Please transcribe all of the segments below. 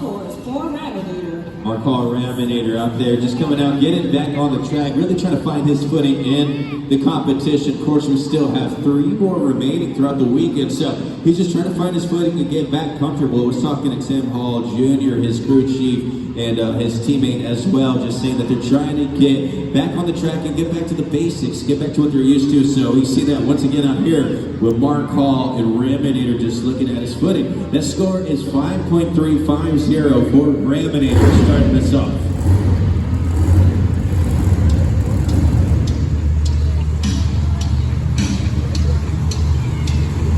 scores for Raminator. Marcall Raminator out there just coming out, getting back on the track, really trying to find his footing in the competition. Of course, we still have 3 more remaining throughout the weekend, so he's just trying to find his footing and get back comfortable. I was talking to Tim Hall Jr., his crew chief, and his teammate as well, just saying that they're trying to get back on the track and get back to the basics, get back to what they're used to. So we see that once again out here with Marcall and Raminator just looking at his footing. That score is 5.350 for Raminator starting this off.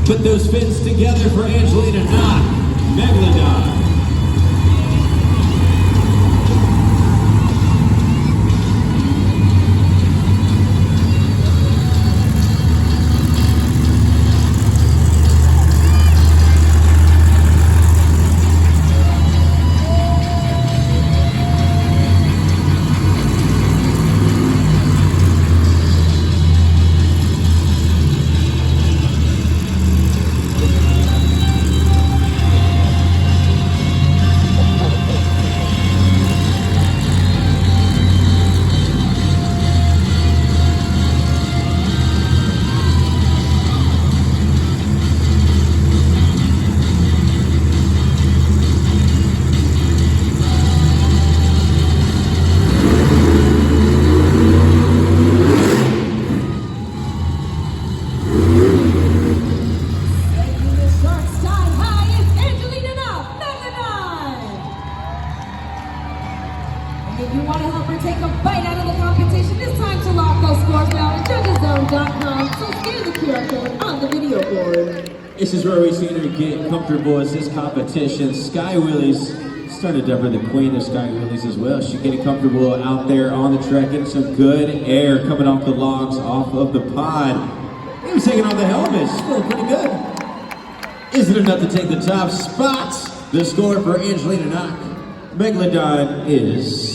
Put those fins together for Angelina Knott, Megalodon. If you want to help her take a bite out of the competition, it's time to lock those scores down at judgeszone.com. So scan the QR code on the video board. This is where we've seen her get comfortable as this competition. Sky Wheelies, starting to dub her the queen of Sky Wheelies as well. She's getting comfortable out there on the track, getting some good air coming off the logs, off of the pod. Even taking off the helmet, she's feeling pretty good. Is it enough to take the top spot? The score for Angelina Knott, Megalodon is...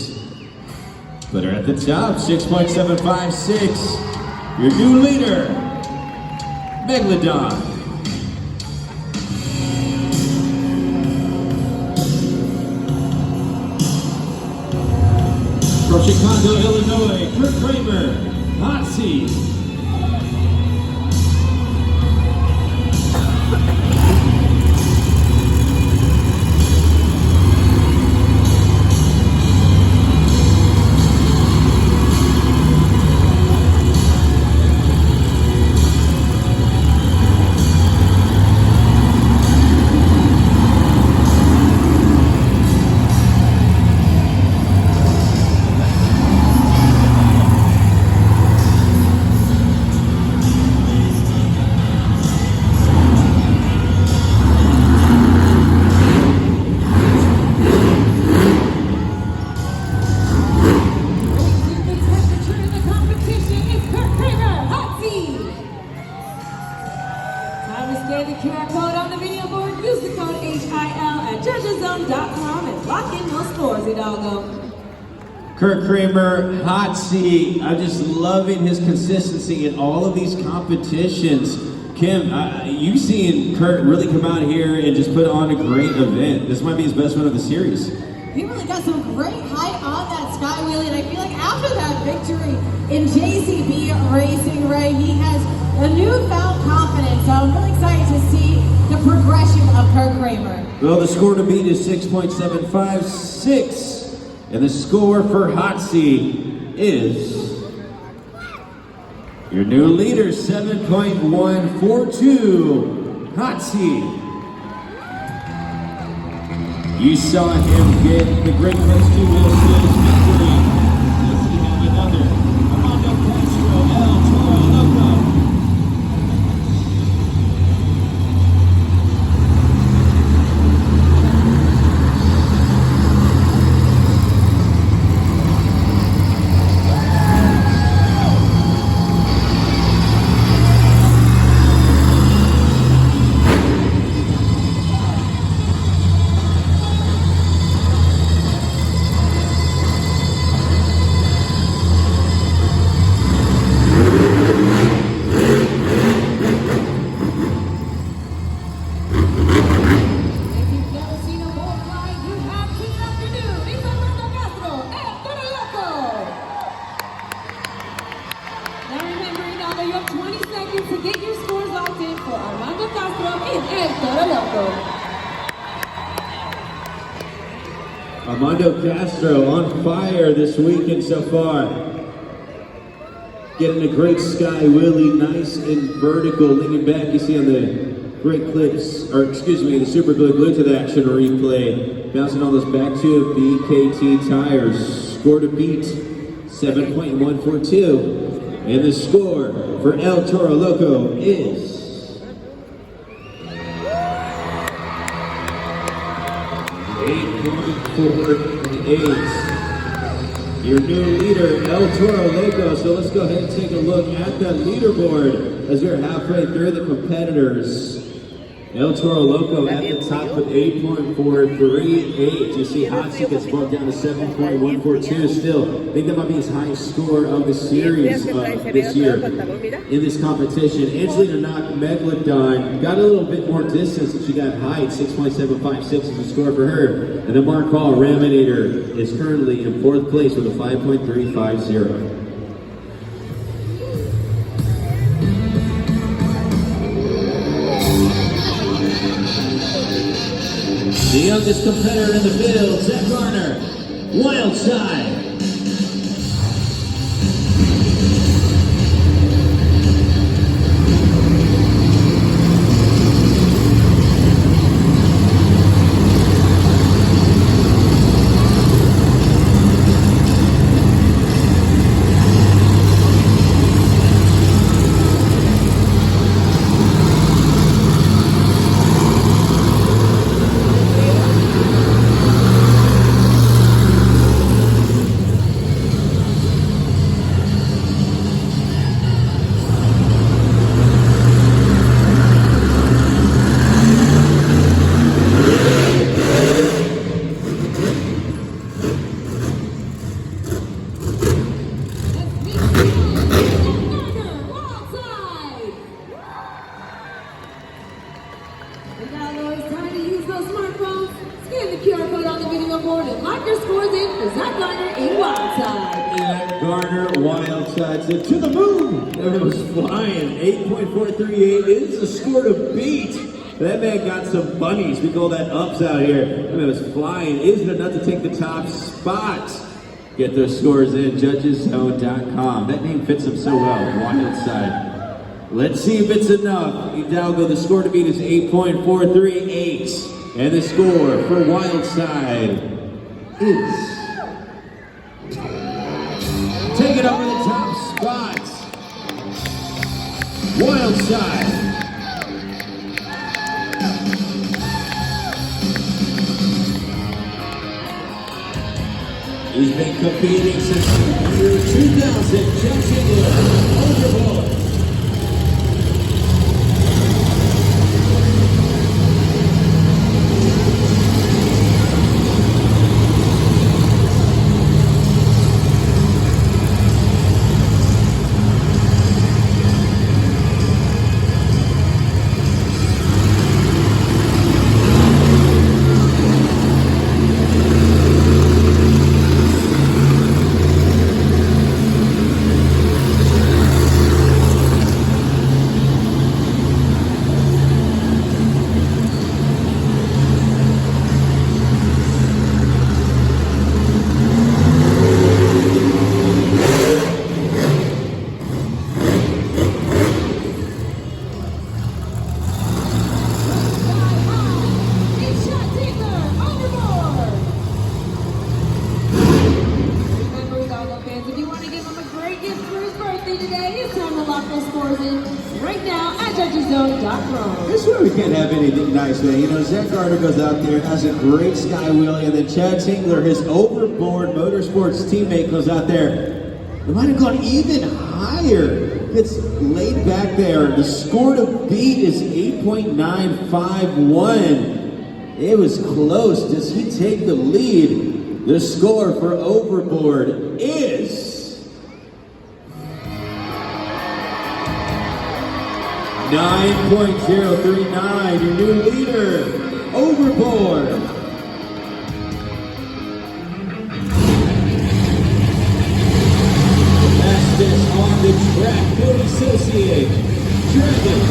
put her at the top, 6.756. Your new leader, Megalodon. From Chicago, Illinois, Kurt Kramer, Hot Seat. Scan the QR code on the video board, use the code HIL at judgeszone.com and lock in those scores, hidalgo. Kurt Kramer, Hot Seat. I'm just loving his consistency in all of these competitions. Kim, you've seen Kurt really come out here and just put on a great event. This might be his best one of the series. He really got some great height on that Sky Wheelie, and I feel like after that victory in JCB Racing, Ray, he has a newfound confidence. So I'm really excited to see the progression of Kurt Kramer. Well, the score to beat is 6.756. And the score for Hot Seat is your new leader, 7.142. Hot Seat. You saw him get the great place to Will Smith's victory. Let's see have another. Armando Castro, El Toro Loco. Armando Castro on fire this weekend so far. Getting a great sky wheelie, nice and vertical, leaning back. You see on the great clips, or excuse me, the super glue to the action replay. Bouncing all those back to BKT tires. Score to beat 7.142. And the score for El Toro Loco is 8.48. Your new leader, El Toro Loco. So let's go ahead and take a look at the leaderboard as we're halfway through the competitors. El Toro Loco at the top with 8.438. You see Hatsi gets bumped down to 7.142 still. I think that might be his highest score of the series this year in this competition. Angelina Megalodon got a little bit more distance and she got height. 6.756 is the score for her. And then Mark Hall, Raminator, is currently in 4th place with a 5.350. The youngest competitor in the field, Zach Garner, Wild Side. To the moon! It was flying. 8.438 is a score to beat. That man got some bunnies. We call that ups out here. That man was flying. Isn't it enough to take the top spot? Get those scores in. Judgeszone.com. That name fits him so well. Wild Side. Let's see if it's enough. Hidalgo, the score to beat is 8.438. And the score for Wild Side is... Take it over the top spot. Wild Side. He's been competing since the year 2000. Jack Engler, overboard. This way we can't have anything nice, man. You know, Zach Garner goes out there, has a great sky wheelie, and then Chad Tingler, his overboard motorsports teammate, goes out there. It might have gone even higher. Gets laid back there. The score to beat is 8.951. It was close. Does he take the lead? The score for overboard is 9.039, your new leader, overboard. Fastest on the track, Cody Associate, Dragon.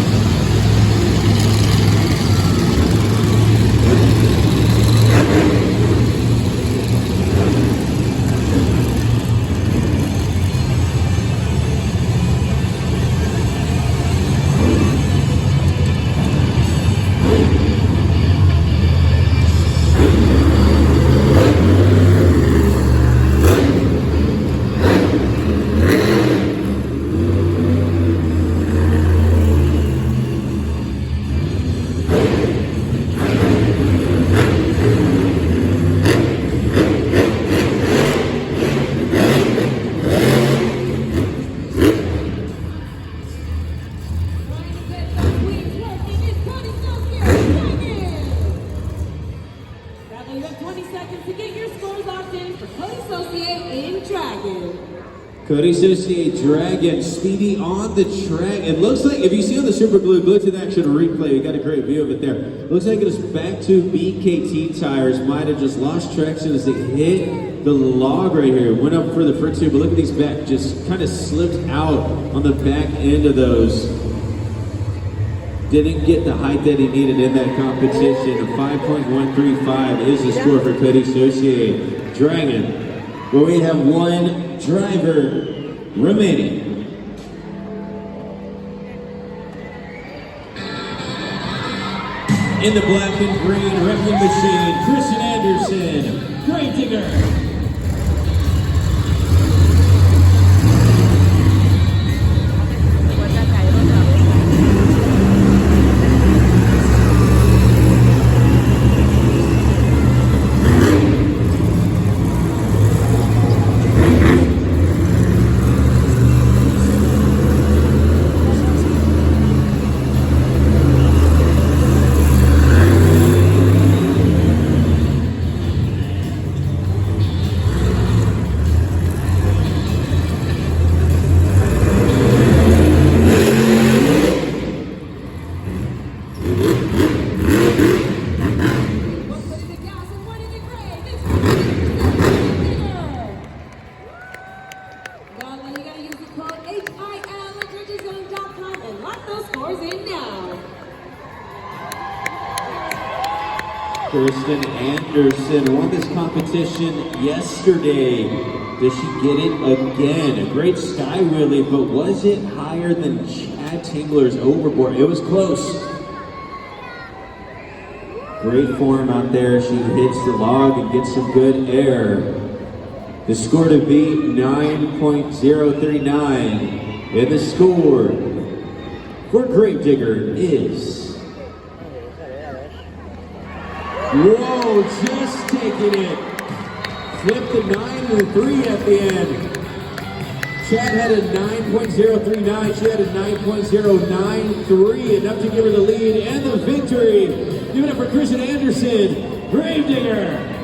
seconds to get your scores locked in for Cody Associate in Dragon. Cody Associate Dragon, Speedy on the track. It looks like, if you see on the super glue, glue to the action replay, we got a great view of it there. Looks like it was back to BKT tires. Might have just lost traction as it hit the log right here. Went up for the front two, but look at these back, just kind of slipped out on the back end of those. Didn't get the height that he needed in that competition. A 5.135 is the score for Cody Associate Dragon. But we have one driver remaining. In the black and green wrecking machine, Christian Anderson, Grave Digger. Kristen Anderson won this competition yesterday. Does she get it again? A great sky wheelie, but was it higher than Chad Tingler's overboard? It was close. Great form out there. She hits the log and gets some good air. The score to beat 9.039. And the score for Grave Digger is... Whoa, just taking it. Flipped the 9 and the 3 at the end. Chad had a 9.039. She had a 9.093. Enough to give her the lead and the victory. Give it up for Christian Anderson, Grave Digger.